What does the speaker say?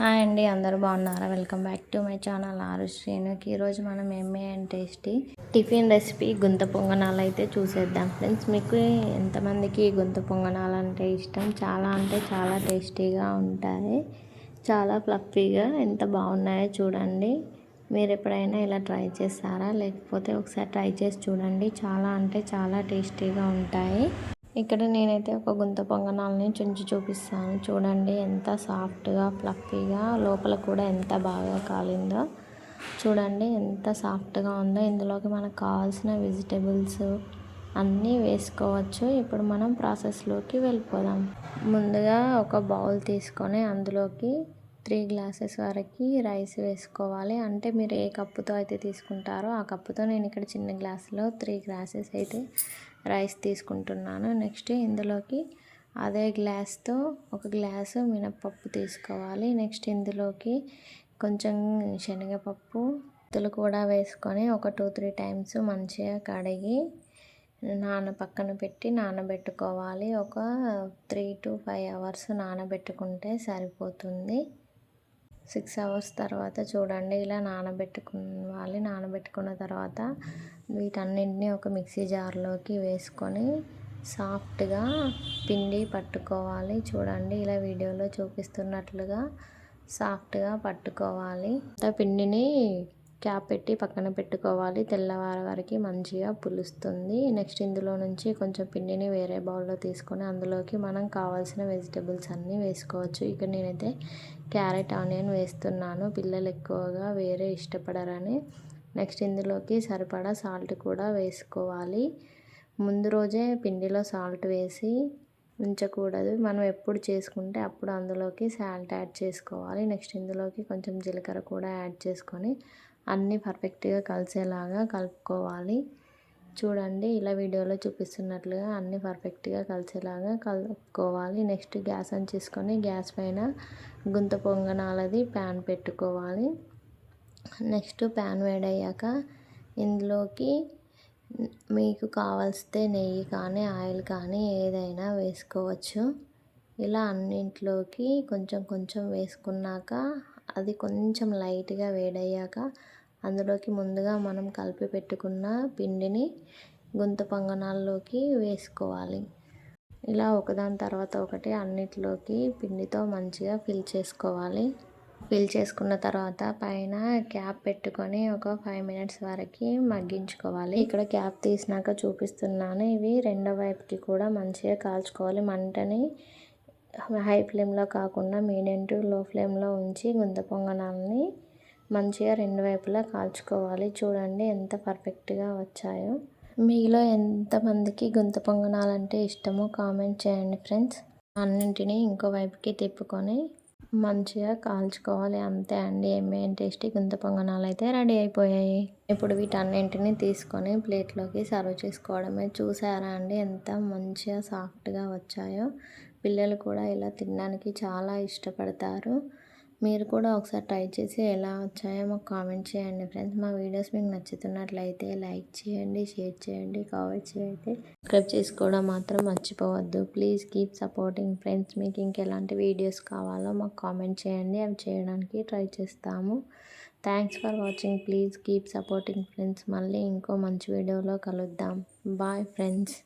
Hi అండి, అందరూ బాగున్నారా? Welcome back to my channel ఆరు శ్రేణుకి. ఈరోజు మనం ఎమ్మె అండ్ టేస్టీ టిఫిన్ రెసిపీ గుంత పొంగనాలు అయితే చూసేద్దాం ఫ్రెండ్స్. మీకు ఎంతమందికి గుంత పొంగనాలు అంటే ఇష్టం? చాలా అంటే చాలా టేస్టీగా ఉంటాయి, చాలా ఫ్లఫీగా ఎంత బాగున్నాయో చూడండి. మీరు ఎప్పుడైనా ఇలా ట్రై చేస్తారా? లేకపోతే ఒకసారి ట్రై చేసి చూడండి, చాలా అంటే చాలా టేస్టీగా ఉంటాయి. ఇక్కడ నేనైతే ఒక గుంత పొంగనాలని చుంచి చూపిస్తాను చూడండి. ఎంత సాఫ్ట్గా ఫ్లఫీగా, లోపల కూడా ఎంత బాగా కాలిందో చూడండి, ఎంత సాఫ్ట్గా ఉందో. ఇందులోకి మనకు కావాల్సిన వెజిటేబుల్స్ అన్నీ వేసుకోవచ్చు. ఇప్పుడు మనం ప్రాసెస్లోకి వెళ్ళిపోదాం. ముందుగా ఒక బౌల్ తీసుకొని అందులోకి 3 గ్లాసెస్ వరకు రైస్ వేసుకోవాలి. అంటే మీరు ఏ కప్పుతో అయితే తీసుకుంటారో ఆ కప్పుతో నేను ఇక్కడ చిన్న గ్లాసులో 3 గ్లాసెస్ అయితే రైస్ తీసుకుంటున్నాను. నెక్స్ట్ ఇందులోకి అదే గ్లాస్తో ఒక గ్లాసు మినపప్పు తీసుకోవాలి. నెక్స్ట్ ఇందులోకి కొంచెం శనగపప్పు తులు కూడా వేసుకొని ఒక 2-3 టైమ్స్ మంచిగా కడిగి పక్కన పెట్టి నానబెట్టుకోవాలి. ఒక 3 to 5 అవర్స్ నానబెట్టుకుంటే సరిపోతుంది. 6 అవర్స్ తర్వాత చూడండి ఇలా నానబెట్టుకోవాలి. నానబెట్టుకున్న తర్వాత వీటన్నింటినీ ఒక మిక్సీ జార్లోకి వేసుకొని సాఫ్ట్గా పిండి పట్టుకోవాలి. చూడండి ఇలా వీడియోలో చూపిస్తున్నట్లుగా సాఫ్ట్గా పట్టుకోవాలి. పిండిని క్యాప్ పెట్టి పక్కన పెట్టుకోవాలి. తెల్లవారి వరకు మంచిగా పులుస్తుంది. నెక్స్ట్ ఇందులో నుంచి కొంచెం పిండిని వేరే బౌల్లో తీసుకొని అందులోకి మనం కావాల్సిన వెజిటేబుల్స్ అన్నీ వేసుకోవచ్చు. ఇక్కడ నేనైతే క్యారెట్, ఆనియన్ వేస్తున్నాను. పిల్లలు ఎక్కువగా వేరే ఇష్టపడరని. నెక్స్ట్ ఇందులోకి సరిపడా సాల్ట్ కూడా వేసుకోవాలి. ముందు రోజే పిండిలో సాల్ట్ వేసి ఉంచకూడదు. మనం ఎప్పుడు చేసుకుంటే అప్పుడు అందులోకి సాల్ట్ యాడ్ చేసుకోవాలి. నెక్స్ట్ ఇందులోకి కొంచెం జీలకర్ర కూడా యాడ్ చేసుకొని అన్నీ పర్ఫెక్ట్గా కలిసేలాగా కలుపుకోవాలి. చూడండి ఇలా వీడియోలో చూపిస్తున్నట్లుగా అన్నీ పర్ఫెక్ట్గా కలిసేలాగా కలుపుకోవాలి. నెక్స్ట్ గ్యాస్ ఆన్ చేసుకొని గ్యాస్ పైన గుంత పొంగనాలది ప్యాన్ పెట్టుకోవాలి. నెక్స్ట్ ప్యాన్ వేడయ్యాక ఇందులోకి మీకు కావాల్సితే నెయ్యి కానీ ఆయిల్ కానీ ఏదైనా వేసుకోవచ్చు. ఇలా అన్నింటిలోకి కొంచెం కొంచెం వేసుకున్నాక అది కొంచెం లైట్గా వేడయ్యాక అందులోకి ముందుగా మనం కలిపి పెట్టుకున్న పిండిని గుంత పొంగనాల్లోకి వేసుకోవాలి. ఇలా ఒకదాని తర్వాత ఒకటి అన్నిటిలోకి పిండితో మంచిగా ఫిల్ చేసుకోవాలి. ఫిల్ చేసుకున్న తర్వాత పైన క్యాప్ పెట్టుకొని ఒక 5 మినిట్స్ వరకు మగ్గించుకోవాలి. ఇక్కడ క్యాప్ తీసినాక చూపిస్తున్నాను. ఇవి రెండో వైపుకి కూడా మంచిగా కాల్చుకోవాలి. మంటని హై ఫ్లేమ్లో కాకుండా మీడియం టు లో ఫ్లేమ్లో ఉంచి గుంత పొంగనాలని మంచిగా రెండు వైపులా కాల్చుకోవాలి. చూడండి ఎంత పర్ఫెక్ట్గా వచ్చాయో. మీలో ఎంతమందికి గుంత పొంగనాలంటే ఇష్టమో కామెంట్ చేయండి ఫ్రెండ్స్. అన్నింటినీ ఇంకో వైపుకి తిప్పుకొని మంచిగా కాల్చుకోవాలి. అంతే అండి, ఎమ్మె అండ్ టేస్టీ గుంత పొంగనాలు అయితే రెడీ అయిపోయాయి. ఇప్పుడు వీటన్నింటినీ తీసుకొని ప్లేట్లోకి సర్వ్ చేసుకోవడమే. చూసారా అండి ఎంత మంచిగా సాఫ్ట్గా వచ్చాయో. పిల్లలు కూడా ఇలా తినడానికి చాలా ఇష్టపడతారు. మీరు కూడా ఒకసారి ట్రై చేసి ఎలా వచ్చాయో మాకు కామెంట్ చేయండి ఫ్రెండ్స్. మా వీడియోస్ మీకు నచ్చుతున్నట్లయితే లైక్ చేయండి, షేర్ చేయండి, కామెంట్ చేయండి, సబ్స్క్రైబ్ చేసుకోవడం మాత్రం మర్చిపోవద్దు. Please keep supporting friends. మీకు ఇంకెలాంటి వీడియోస్ కావాలో మాకు కామెంట్ చేయండి, అవి చేయడానికి ట్రై చేస్తాము. Thanks for watching. Please keep supporting friends. మళ్ళీ ఇంకో మంచి వీడియోలో కలుద్దాం. Bye friends.